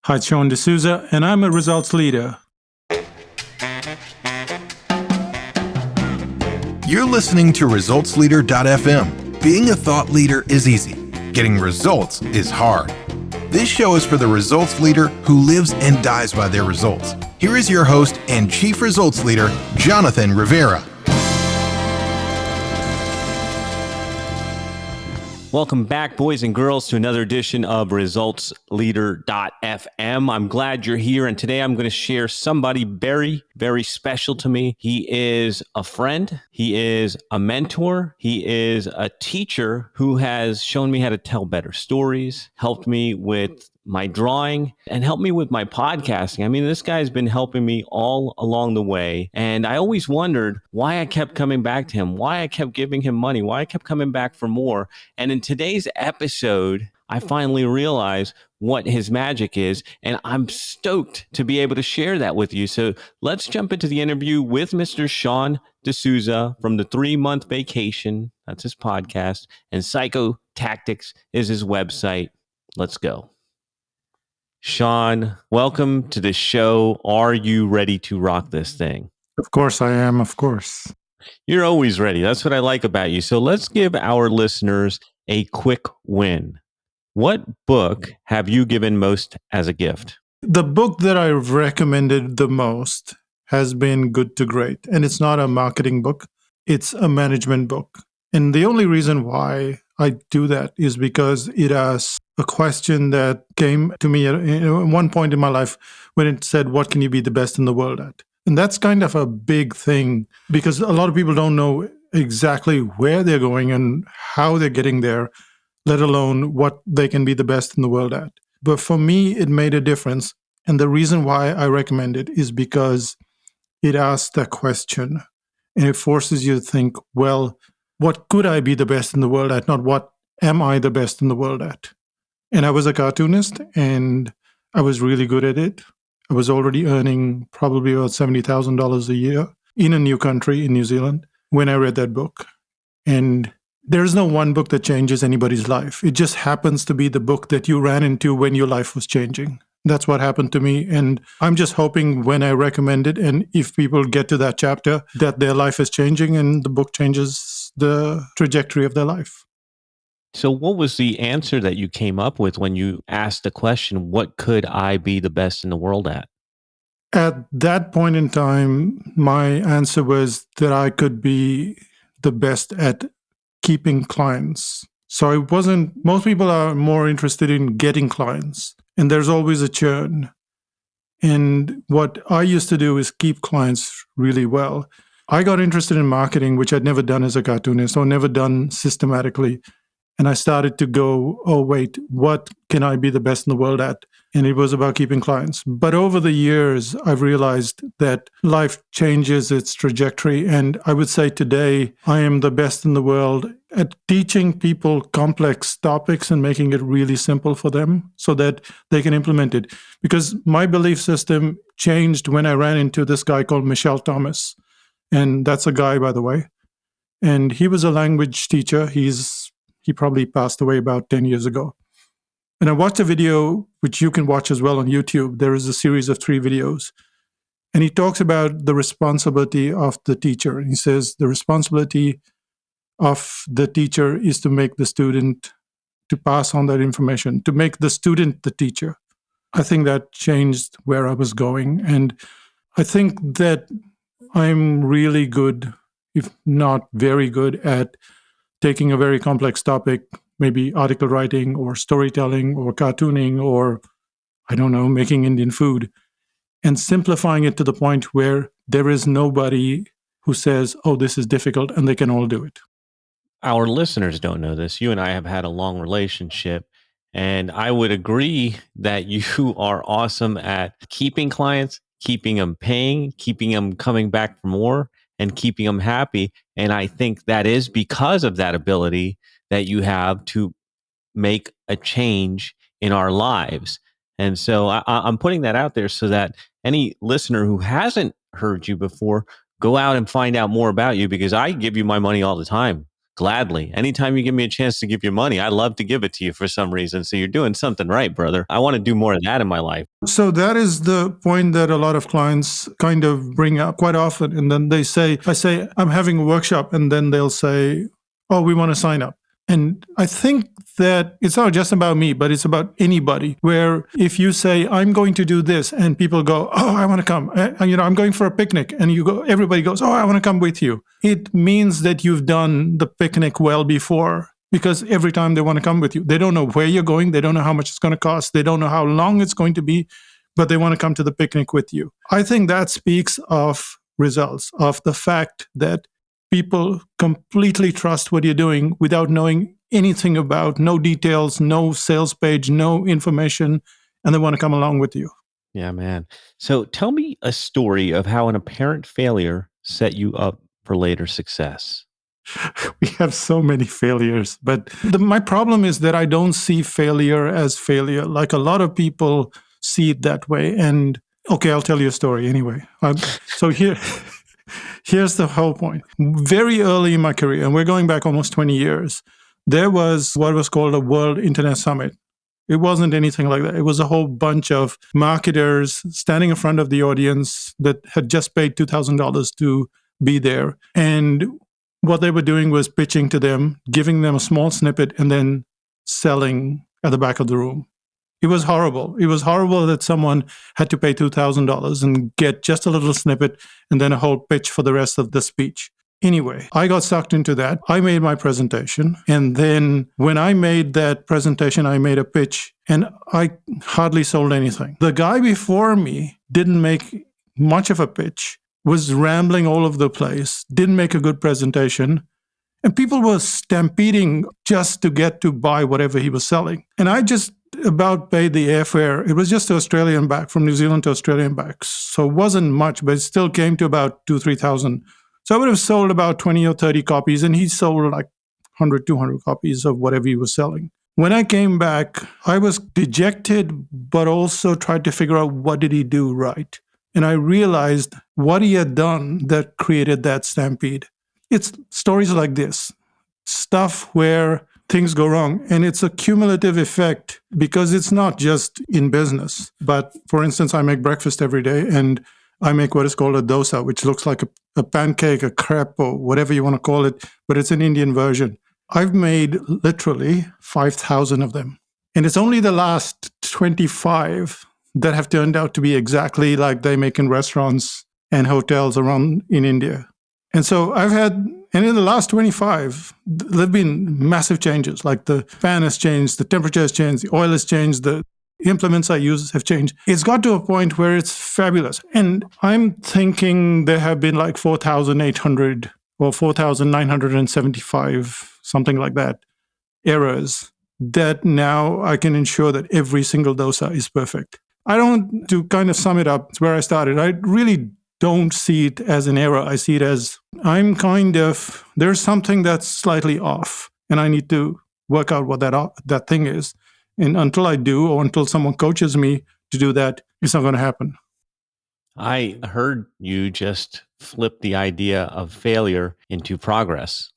Hi, Sean D'Souza, and I'm a results leader. You're listening to ResultsLeader.fm. Being a thought leader is easy. Getting results is hard. This show is for the results leader who lives and dies by their results. Here is your host and Chief Results Leader, Jonathan Rivera. Welcome back, boys and girls, to another edition of ResultsLeader.fm. I'm glad you're here, and today I'm going to share somebody very, very special to me. He is a friend. He is a mentor. He is a teacher who has shown me how to tell better stories, helped me with my drawing, and helped me with my podcasting. I mean, this guy's been helping me all along the way. And I always wondered why I kept coming back to him, why I kept giving him money, why I kept coming back for more. And in today's episode, I finally realized what his magic is, and I'm stoked to be able to share that with you. So let's jump into the interview with Mr. Sean D'Souza from the 3-Month Vacation. That's his podcast, and Psycho Tactics is his website. Let's go. Sean, welcome to the show. Are you ready to rock this thing? Of course I am, of course. You're always ready. That's what I like about you. So let's give our listeners a quick win. What book have you given most as a gift? The book that I've recommended the most has been Good to Great. And it's not a marketing book. It's a management book. And the only reason why I do that is because it asks a question that came to me at one point in my life when it said, what can you be the best in the world at? And that's kind of a big thing because a lot of people don't know exactly where they're going and how they're getting there, let alone what they can be the best in the world at. But for me, it made a difference. And the reason why I recommend it is because it asks that question and it forces you to think, well, what could I be the best in the world at? Not what am I the best in the world at? And I was a cartoonist and I was really good at it. I was already earning probably about $70,000 a year in a new country in New Zealand when I read that book. And there's no one book that changes anybody's life. It just happens to be the book that you ran into when your life was changing. That's what happened to me. And I'm just hoping when I recommend it, and if people get to that chapter, that their life is changing and the book changes the trajectory of their life. So what was the answer that you came up with when you asked the question, what could I be the best in the world at? At that point in time, my answer was that I could be the best at keeping clients. So it wasn't, most people are more interested in getting clients, and there's always a churn. And what I used to do is keep clients really well. I got interested in marketing, which I'd never done as a cartoonist or never done systematically. And I started to go, oh, wait, what can I be the best in the world at? And it was about keeping clients. But over the years, I've realized that life changes its trajectory. And I would say today, I am the best in the world at teaching people complex topics and making it really simple for them so that they can implement it. Because my belief system changed when I ran into this guy called Michelle Thomas. And that's a guy, by the way. And he was a language teacher. He probably passed away about 10 years ago. And I watched a video, which you can watch as well on YouTube. There is a series of 3 videos. And he talks about the responsibility of the teacher. And he says the responsibility of the teacher is to make the student, to pass on that information, to make the student the teacher. I think that changed where I was going. And I think that I'm really good, if not very good, at taking a very complex topic, maybe article writing or storytelling or cartooning or, I don't know, making Indian food, and simplifying it to the point where there is nobody who says, oh, this is difficult, and they can all do it. Our listeners don't know this. You and I have had a long relationship, and I would agree that you are awesome at keeping clients, keeping them paying, keeping them coming back for more, and keeping them happy. And I think that is because of that ability that you have to make a change in our lives. And so I'm putting that out there so that any listener who hasn't heard you before, go out and find out more about you, because I give you my money all the time. Gladly. Anytime you give me a chance to give you money, I love to give it to you for some reason. So you're doing something right, brother. I want to do more of that in my life. So that is the point that a lot of clients kind of bring up quite often. And then I say, I'm having a workshop. And then they'll say, oh, we want to sign up. And I think that it's not just about me, but it's about anybody, where if you say, I'm going to do this, and people go, oh, I want to come, I'm going for a picnic, and everybody goes, oh, I want to come with you. It means that you've done the picnic well before, because every time they want to come with you, they don't know where you're going. They don't know how much it's going to cost. They don't know how long it's going to be, but they want to come to the picnic with you. I think that speaks of results, of the fact that people completely trust what you're doing without knowing anything about, no details, no sales page, no information, and they want to come along with you. Yeah, man. So tell me a story of how an apparent failure set you up for later success. We have so many failures, but my problem is that I don't see failure as failure. Like a lot of people see it that way. And okay, I'll tell you a story anyway. Here's the whole point. Very early in my career, and we're going back almost 20 years, there was what was called a World Internet Summit. It wasn't anything like that. It was a whole bunch of marketers standing in front of the audience that had just paid $2,000 to be there. And what they were doing was pitching to them, giving them a small snippet, and then selling at the back of the room. It was horrible. It was horrible that someone had to pay $2,000 and get just a little snippet and then a whole pitch for the rest of the speech. Anyway, I got sucked into that. I made my presentation. And then when I made that presentation, I made a pitch and I hardly sold anything. The guy before me didn't make much of a pitch, was rambling all over the place, didn't make a good presentation. And people were stampeding just to get to buy whatever he was selling. And I just about paid the airfare. It was just to Australia and back, from New Zealand to Australia and back. So it wasn't much, but it still came to about 2,000-3,000. So I would have sold about 20 or 30 copies, and he sold like 100, 200 copies of whatever he was selling. When I came back, I was dejected, but also tried to figure out what did he do right. And I realized what he had done that created that stampede. It's stories like this, stuff where things go wrong. And it's a cumulative effect because it's not just in business. But for instance, I make breakfast every day and I make what is called a dosa, which looks like a pancake, a crepe, or whatever you want to call it, but it's an Indian version. I've made literally 5,000 of them. And it's only the last 25 that have turned out to be exactly like they make in restaurants and hotels around in India. And so and in the last 25, there have been massive changes, like the fan has changed, the temperature has changed, the oil has changed, the implements I use have changed. It's got to a point where it's fabulous. And I'm thinking there have been like 4,800 or 4,975, something like that, errors that now I can ensure that every single dosa is perfect. To kind of sum it up, it's where I started. I really don't see it as an error. I see it as there's something that's slightly off and I need to work out what that thing is. And until I do, or until someone coaches me to do that, it's not going to happen. I heard you just flip the idea of failure into progress.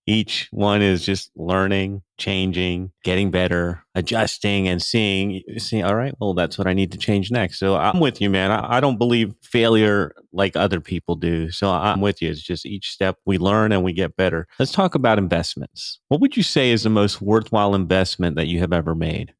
Each one is just learning, changing, getting better, adjusting, and seeing, all right, well, that's what I need to change next. So I'm with you, man. I don't believe failure like other people do. So I'm with you. It's just each step we learn and we get better. Let's talk about investments. What would you say is the most worthwhile investment that you have ever made?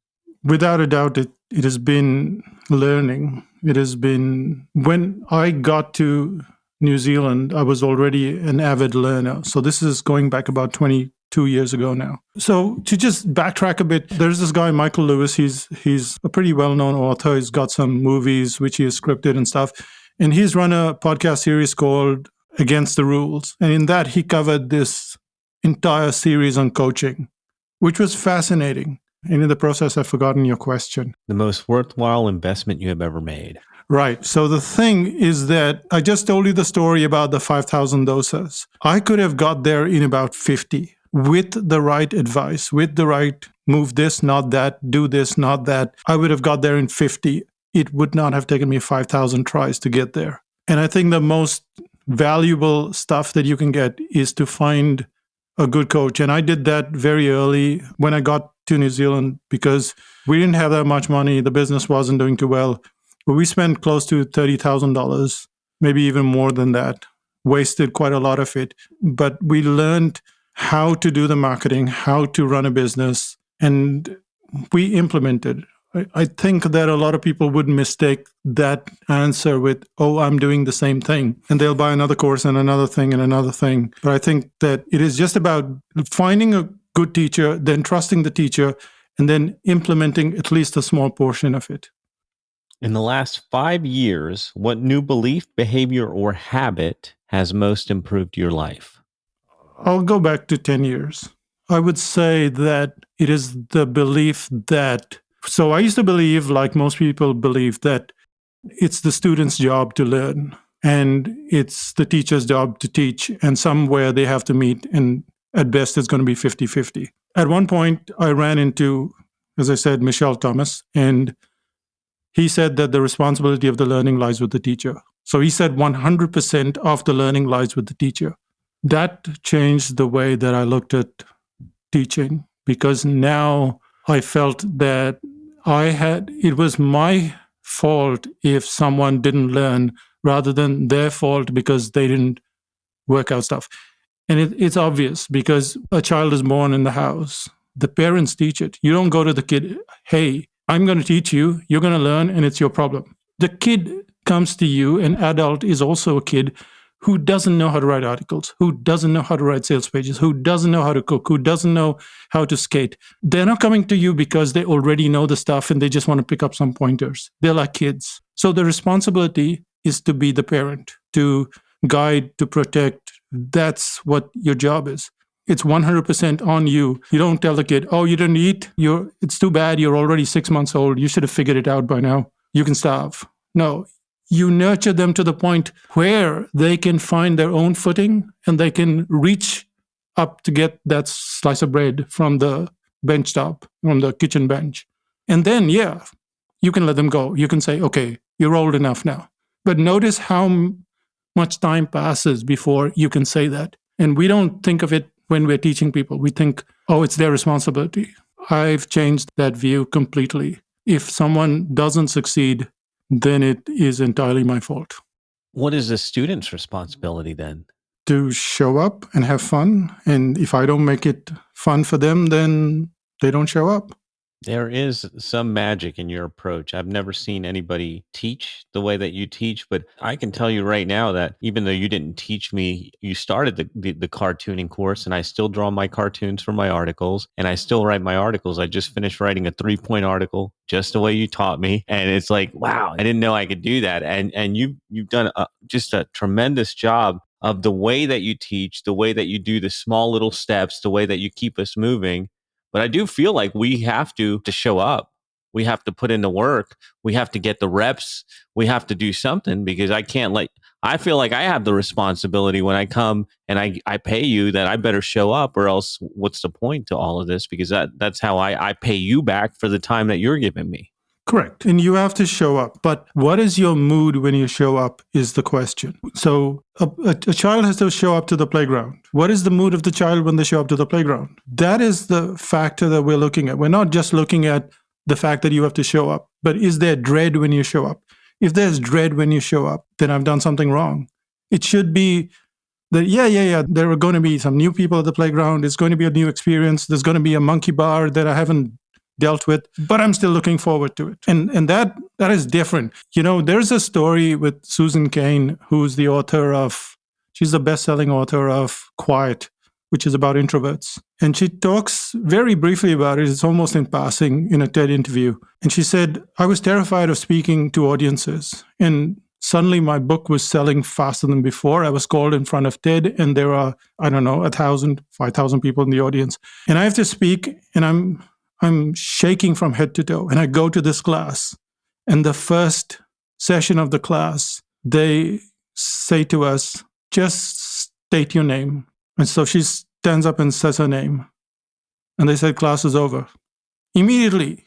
Without a doubt, it has been learning. It has been, when I got to New Zealand, I was already an avid learner. So this is going back about 22 years ago now. So to just backtrack a bit, there's this guy, Michael Lewis. He's a pretty well-known author. He's got some movies which he has scripted and stuff. And he's run a podcast series called Against the Rules. And in that, he covered this entire series on coaching, which was fascinating. And in the process, I've forgotten your question. The most worthwhile investment you have ever made. Right. So the thing is that I just told you the story about the 5,000 dosas. I could have got there in about 50 with the right advice, with the right move this, not that, do this, not that. I would have got there in 50. It would not have taken me 5,000 tries to get there. And I think the most valuable stuff that you can get is to find a good coach. And I did that very early when I got to New Zealand because we didn't have that much money. The business wasn't doing too well. But we spent close to $30,000, maybe even more than that, wasted quite a lot of it. But we learned how to do the marketing, how to run a business, and we implemented. I think that a lot of people would mistake that answer with, oh, I'm doing the same thing. And they'll buy another course and another thing and another thing. But I think that it is just about finding a good teacher, then trusting the teacher, and then implementing at least a small portion of it. In the last 5 years, what new belief, behavior, or habit has most improved your life? I'll go back to 10 years. I would say that it is the belief that, so I used to believe, like most people believe, that it's the student's job to learn and it's the teacher's job to teach, and somewhere they have to meet, and at best it's going to be 50-50. At one point, I ran into, as I said, Michelle Thomas, and he said that the responsibility of the learning lies with the teacher. So he said 100% of the learning lies with the teacher. That changed the way that I looked at teaching, because now I felt that it was my fault if someone didn't learn rather than their fault because they didn't work out stuff. And it's obvious because a child is born in the house. The parents teach it. You don't go to the kid, hey, I'm going to teach you, you're going to learn, and it's your problem. The kid comes to you, an adult is also a kid who doesn't know how to write articles, who doesn't know how to write sales pages, who doesn't know how to cook, who doesn't know how to skate. They're not coming to you because they already know the stuff and they just want to pick up some pointers. They're like kids. So the responsibility is to be the parent, to guide, to protect. That's what your job is. It's 100% on you. You don't tell the kid, oh, you didn't eat. It's too bad. You're already 6 months old. You should have figured it out by now. You can starve. No. You nurture them to the point where they can find their own footing and they can reach up to get that slice of bread from the bench top, from the kitchen bench. And then, yeah, you can let them go. You can say, okay, you're old enough now. But notice how much time passes before you can say that. And we don't think of it when we're teaching people. We think, oh, it's their responsibility. I've changed that view completely. If someone doesn't succeed, then it is entirely my fault. What is the student's responsibility then? To show up and have fun. And if I don't make it fun for them, then they don't show up. There is some magic in your approach. I've never seen anybody teach the way that you teach, but I can tell you right now that even though you didn't teach me, you started the cartooning course, and I still draw my cartoons for my articles, and I still write my articles. I just finished writing a 3-point article just the way you taught me. And it's like, wow, I didn't know I could do that. And you've done just a tremendous job of the way that you teach, the way that you do the small little steps, the way that you keep us moving. But I do feel like we have to show up. We have to put in the work. We have to get the reps. We have to do something, because I feel like I have the responsibility when I come and I pay you that I better show up, or else what's the point to all of this? Because that's how I pay you back for the time that you're giving me. Correct. And you have to show up. But what is your mood when you show up is the question. So a child has to show up to the playground. What is the mood of the child when they show up to the playground? That is the factor that we're looking at. We're not just looking at the fact that you have to show up, but is there dread when you show up? If there's dread when you show up, then I've done something wrong. It should be that, yeah, there are going to be some new people at the playground. It's going to be a new experience. There's going to be a monkey bar that I haven't dealt with, but I'm still looking forward to it. And that is different. You know, there's a story with Susan Cain, who's the author of, she's the best-selling author of Quiet, which is about introverts. And she talks very briefly about it. It's almost in passing in a TED interview. And she said, I was terrified of speaking to audiences. And suddenly my book was selling faster than before. I was called in front of TED, and there are, 1,000, 5,000 people in the audience. And I have to speak, and I'm shaking from head to toe. And I go to this class, and the first session of the class, they say to us, just state your name. And so she stands up and says her name. And they said, class is over. Immediately,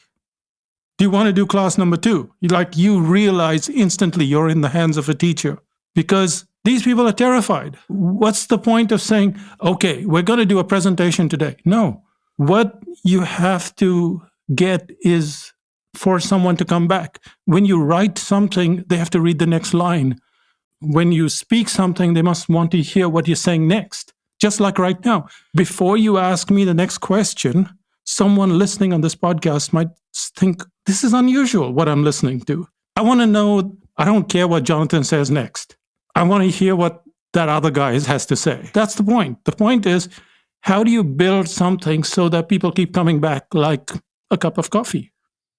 do you want to do class number 2? You realize instantly you're in the hands of a teacher, because These people are terrified. What's the point of saying, okay, we're going to do a presentation today? No. What you have to get is for someone to come back. When you write something, they have to read the next line. When you speak something, they must want to hear what you're saying next. Just like right now. Before you ask me the next question, someone listening on this podcast might think, this is unusual, what I'm listening to. I want to know, I don't care what Jonathan says next. I want to hear what that other guy has to say. That's the point. The point is, how do you build something so that people keep coming back like a cup of coffee?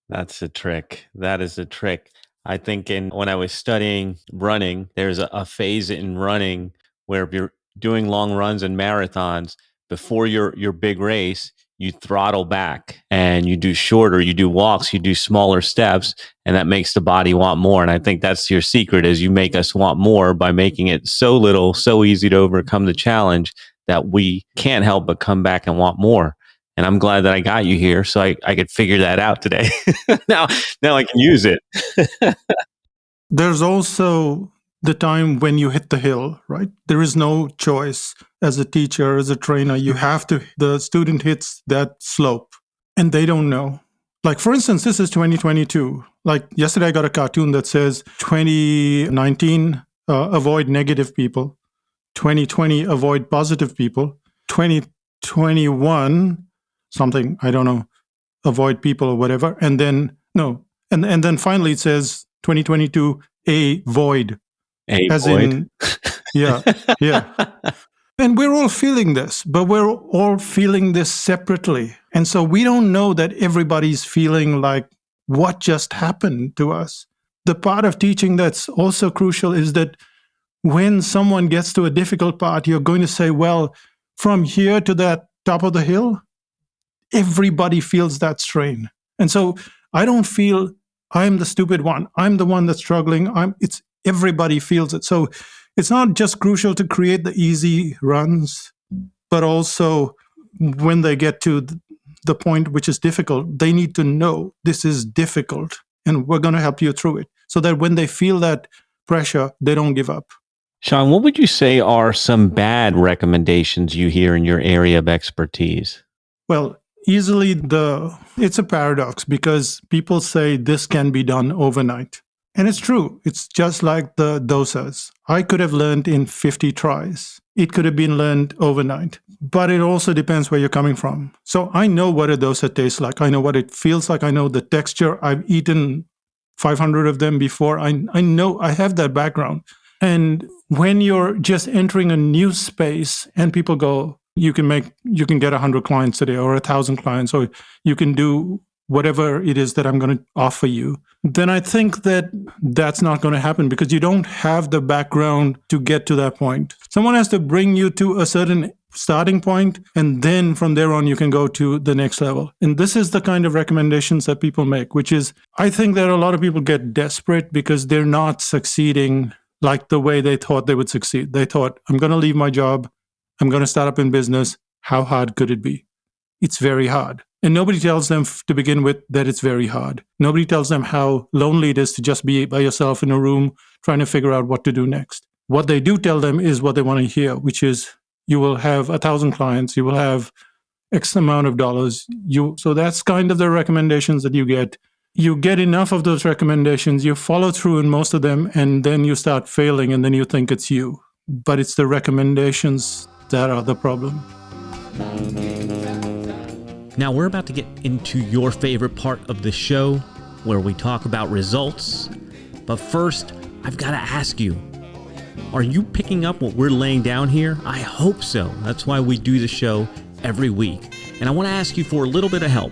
That's a trick. That is a trick. I think when I was studying running, there's a phase in running where if you're doing long runs and marathons, before your big race, you throttle back and you do shorter, you do walks, you do smaller steps, and that makes the body want more. And I think that's your secret, is you make us want more by making it so little, so easy to overcome the challenge that we can't help but come back and want more. And I'm glad that I got you here so I could figure that out today. now I can use it. There's also the time when you hit the hill, right? There is no choice. As a teacher, as a trainer, the student hits that slope and they don't know. Like, for instance, this is 2022. Like yesterday, I got a cartoon that says 2019, avoid negative people. 2020, avoid positive people. 2021, something, I don't know, avoid people or whatever. And then, no. And then finally it says 2022, avoid. As void. Yeah. And we're all feeling this, but we're all feeling this separately. And so we don't know that everybody's feeling like what just happened to us. The part of teaching that's also crucial is that when someone gets to a difficult part, you're going to say, well, from here to that top of the hill, everybody feels that strain. And so I don't feel I'm the stupid one. I'm the one that's struggling. It's everybody feels it. So it's not just crucial to create the easy runs, but also when they get to the point which is difficult, they need to know this is difficult and we're going to help you through it so that when they feel that pressure, they don't give up. Sean, what would you say are some bad recommendations you hear in your area of expertise? Well, easily it's a paradox because people say this can be done overnight. And it's true. It's just like the dosas. I could have learned in 50 tries. It could have been learned overnight. But it also depends where you're coming from. So I know what a dosa tastes like. I know what it feels like. I know the texture. I've eaten 500 of them before. I know I have that background. And when you're just entering a new space and people go, you can get 100 clients today or 1,000 clients, or you can do whatever it is that I'm going to offer you, then I think that that's not going to happen because you don't have the background to get to that point. Someone has to bring you to a certain starting point, and then from there on, you can go to the next level. And this is the kind of recommendations that people make, which is, I think that a lot of people get desperate because they're not succeeding like the way they thought they would succeed. They thought, I'm going to leave my job. I'm going to start up in business. How hard could it be? It's very hard. And nobody tells them to begin with that it's very hard. Nobody tells them how lonely it is to just be by yourself in a room trying to figure out what to do next. What they do tell them is what they want to hear, which is you will have 1,000 clients, you will have X amount of dollars. So that's kind of the recommendations that you get. You get enough of those recommendations, you follow through in most of them, and then you start failing, and then you think it's you. But it's the recommendations that are the problem. Now we're about to get into your favorite part of the show where we talk about results. But first, I've got to ask you, are you picking up what we're laying down here? I hope so. That's why we do the show every week. And I want to ask you for a little bit of help.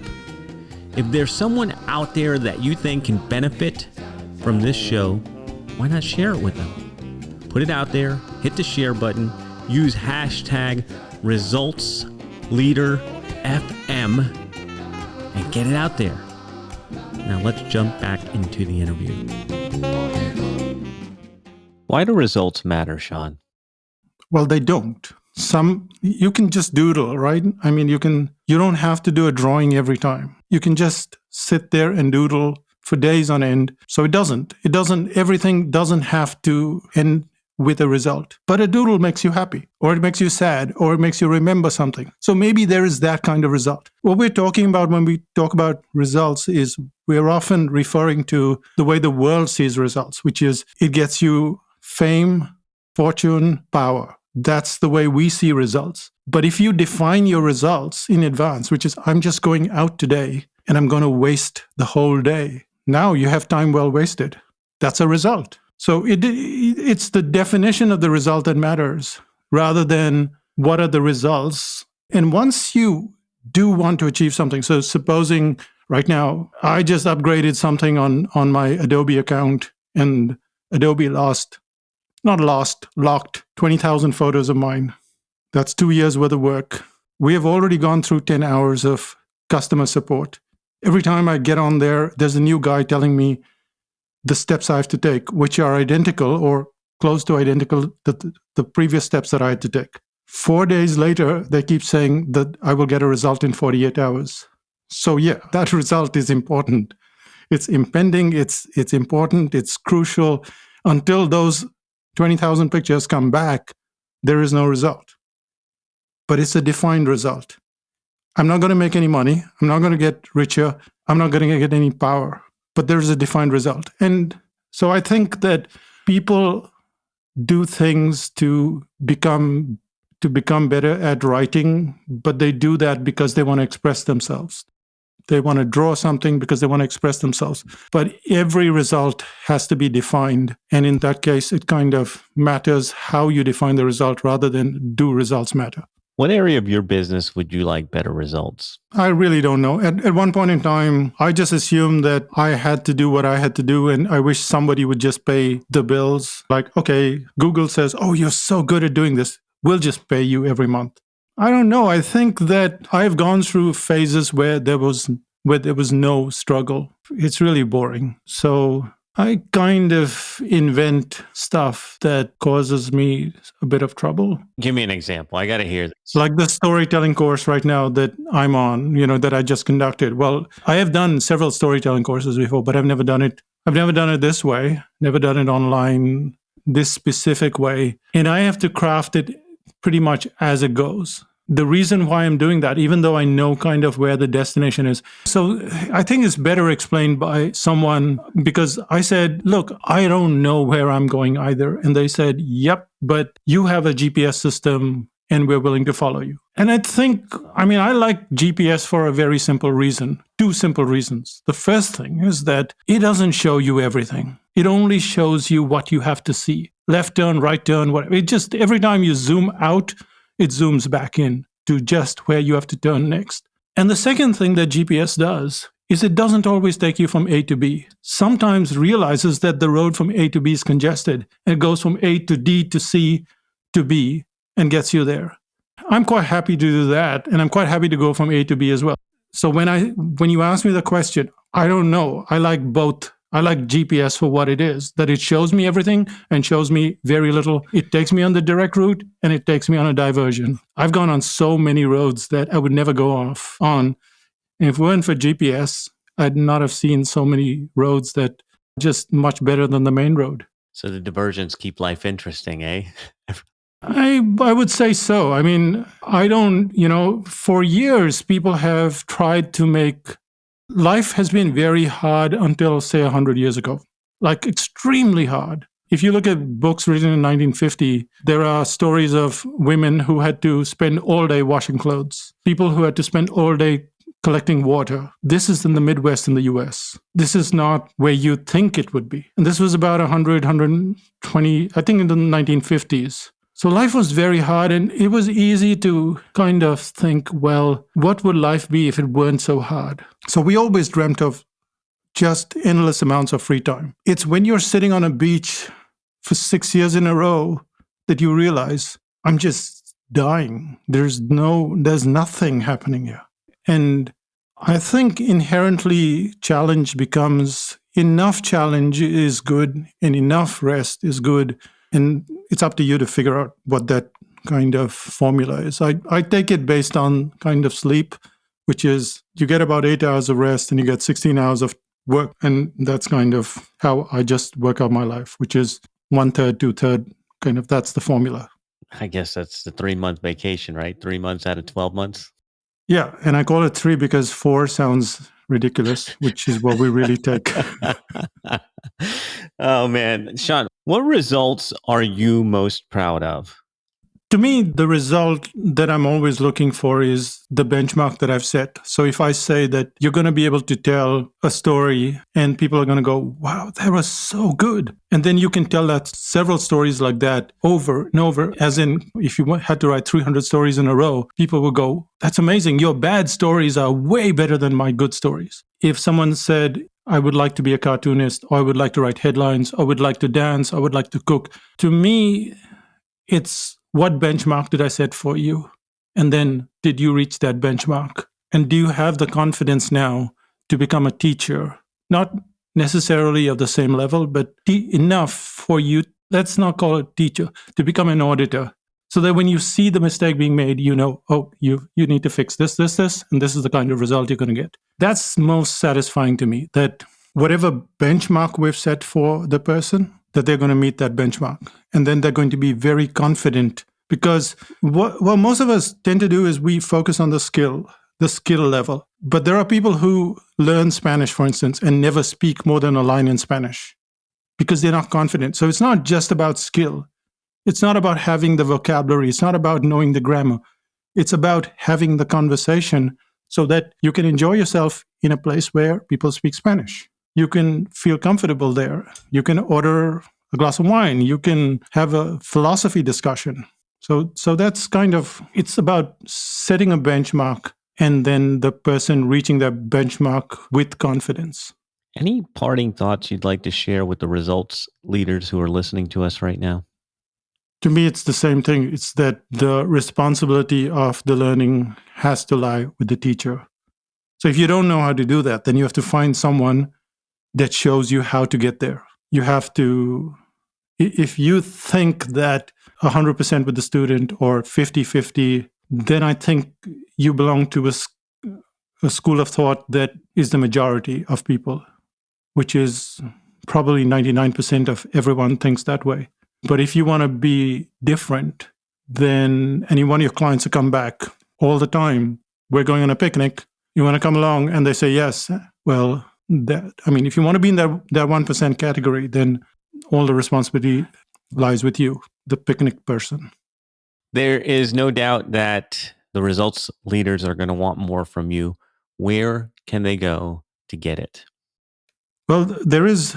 If there's someone out there that you think can benefit from this show, why not share it with them? Put it out there, hit the share button, use hashtag ResultsLeaderFM, and get it out there. Now let's jump back into the interview. Why do results matter, Sean? Well, they don't. You can just doodle, right? I mean, you don't have to do a drawing every time. You can just sit there and doodle for days on end. So everything doesn't have to end with a result. But a doodle makes you happy, or it makes you sad, or it makes you remember something. So maybe there is that kind of result. What we're talking about when we talk about results is we're often referring to the way the world sees results, which is it gets you fame, fortune, power. That's the way we see results. But if you define your results in advance, which is I'm just going out today and I'm going to waste the whole day, now you have time well wasted. That's a result. So it's the definition of the result that matters rather than what are the results. And once you do want to achieve something, so supposing right now I just upgraded something on my Adobe account and Adobe locked 20,000 photos of mine. That's 2 years worth of work. We have already gone through 10 hours of customer support. Every time I get on there, there's a new guy telling me the steps I have to take, which are identical or close to identical to the previous steps that I had to take. 4 days later, they keep saying that I will get a result in 48 hours. So yeah, that result is important. It's impending, it's important, it's crucial. Until those 20,000 pictures come back, there is no result. But it's a defined result. I'm not going to make any money. I'm not going to get richer. I'm not going to get any power. But there's a defined result. And so I think that people do things to become better at writing, but they do that because they want to express themselves. They want to draw something because they want to express themselves. But every result has to be defined. And in that case, it kind of matters how you define the result rather than do results matter. What area of your business would you like better results? I really don't know. At one point in time, I just assumed that I had to do what I had to do, and I wish somebody would just pay the bills. Like, okay, Google says, oh, you're so good at doing this. We'll just pay you every month. I don't know. I think that I've gone through phases where there was no struggle. It's really boring. So I kind of invent stuff that causes me a bit of trouble. Give me an example. I got to hear this. Like the storytelling course right now that I'm on, that I just conducted. Well, I have done several storytelling courses before, but I've never done it this way, never done it online, this specific way. And I have to craft it pretty much as it goes. The reason why I'm doing that, even though I know kind of where the destination is. So I think it's better explained by someone, because I said, look, I don't know where I'm going either. And they said, yep, but you have a GPS system and we're willing to follow you. And I like GPS for a very simple reason, 2 simple reasons. The first thing is that it doesn't show you everything. It only shows you what you have to see. Left turn, right turn, whatever. It just, every time you zoom out, it zooms back in to just where you have to turn next. And the second thing that GPS does is it doesn't always take you from A to B. Sometimes realizes that the road from A to B is congested and it goes from A to D to C to B and gets you there. I'm quite happy to do that, and I'm quite happy to go from A to B as well. So when you ask me the question, I don't know. I like both. I like GPS for what it is, that it shows me everything and shows me very little. It takes me on the direct route and it takes me on a diversion. I've gone on so many roads that I would never go off on. And if it weren't for GPS, I'd not have seen so many roads that are just much better than the main road. So the diversions keep life interesting, eh? I would say so. I mean, for years, people have tried to make life has been very hard until, say, 100 years ago, like extremely hard. If you look at books written in 1950, there are stories of women who had to spend all day washing clothes, people who had to spend all day collecting water. This is in the Midwest in the US. This is not where you think it would be. And this was about 100, 120, I think in the 1950s. So life was very hard, and it was easy to kind of think, well, what would life be if it weren't so hard? So we always dreamt of just endless amounts of free time. It's when you're sitting on a beach for 6 years in a row that you realize, I'm just dying. There's nothing happening here. And I think inherently challenge becomes enough challenge is good and enough rest is good. And it's up to you to figure out what that kind of formula is. I take it based on kind of sleep, which is you get about 8 hours of rest and you get 16 hours of work. And that's kind of how I just work out my life, which is 1/3, 2/3 kind of that's the formula. I guess that's the 3-month vacation, right? 3 months out of 12 months. Yeah. And I call it 3 because 4 sounds ridiculous, which is what we really take. Oh, man. Sean, what results are you most proud of? To me, the result that I'm always looking for is the benchmark that I've set. So if I say that you're going to be able to tell a story and people are going to go, wow, that was so good. And then you can tell that several stories like that over and over, as in if you had to write 300 stories in a row, people will go, that's amazing. Your bad stories are way better than my good stories. If someone said, I would like to be a cartoonist, or I would like to write headlines, or I would like to dance, I would like to cook. To me, it's what benchmark did I set for you? And then did you reach that benchmark? And do you have the confidence now to become a teacher? Not necessarily of the same level, but enough for you, let's not call it teacher, to become an auditor. So that when you see the mistake being made, you know, oh, you need to fix this, and this is the kind of result you're going to get. That's most satisfying to me, that whatever benchmark we've set for the person, that they're going to meet that benchmark. And then they're going to be very confident, because what most of us tend to do is we focus on the skill level. But there are people who learn Spanish, for instance, and never speak more than a line in Spanish because they're not confident. So it's not just about skill. It's not about having the vocabulary. It's not about knowing the grammar. It's about having the conversation so that you can enjoy yourself in a place where people speak Spanish. You can feel comfortable there. You can order a glass of wine. You can have a philosophy discussion. So that's kind of, it's about setting a benchmark and then the person reaching that benchmark with confidence. Any parting thoughts you'd like to share with the results leaders who are listening to us right now? To me, it's the same thing. It's that the responsibility of the learning has to lie with the teacher. So if you don't know how to do that, then you have to find someone that shows you how to get there. You have to, if you think that 100% with the student or 50-50, then I think you belong to a school of thought that is the majority of people, which is probably 99% of everyone thinks that way. But if you want to be different, then, and you want your clients to come back all the time, we're going on a picnic, you want to come along, and they say yes, well, if you want to be in that 1% category, then all the responsibility lies with you, the picnic person. There is no doubt that the results leaders are going to want more from you. Where can they go to get it? Well, there is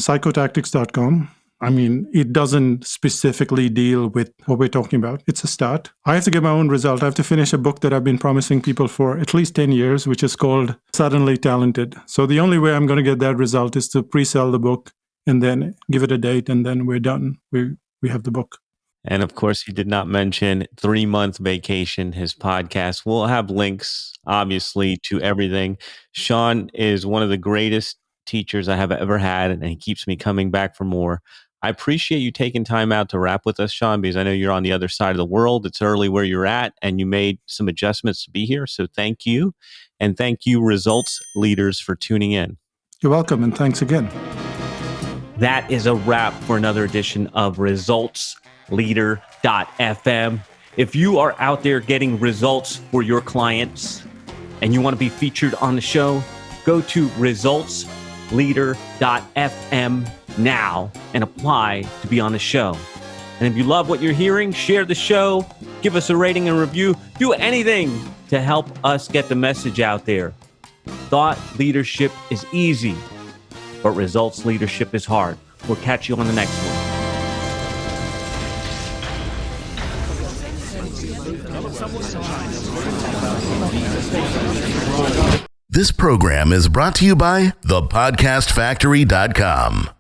psychotactics.com. It doesn't specifically deal with what we're talking about. It's a start. I have to get my own result. I have to finish a book that I've been promising people for at least 10 years, which is called Suddenly Talented. So the only way I'm going to get that result is to pre-sell the book and then give it a date, and then we're done. We have the book. And of course, he did not mention 3-month vacation, his podcast. We'll have links, obviously, to everything. Sean is one of the greatest teachers I have ever had, and he keeps me coming back for more. I appreciate you taking time out to rap with us, Sean, because I know you're on the other side of the world. It's early where you're at, and you made some adjustments to be here. So thank you. And thank you, results leaders, for tuning in. You're welcome, and thanks again. That is a wrap for another edition of ResultsLeader.fm. If you are out there getting results for your clients and you want to be featured on the show, go to ResultsLeader.fm now and apply to be on the show. And if you love what you're hearing, share the show, give us a rating and review, do anything to help us get the message out there. Thought leadership is easy, but results leadership is hard. We'll catch you on the next one. This program is brought to you by thepodcastfactory.com.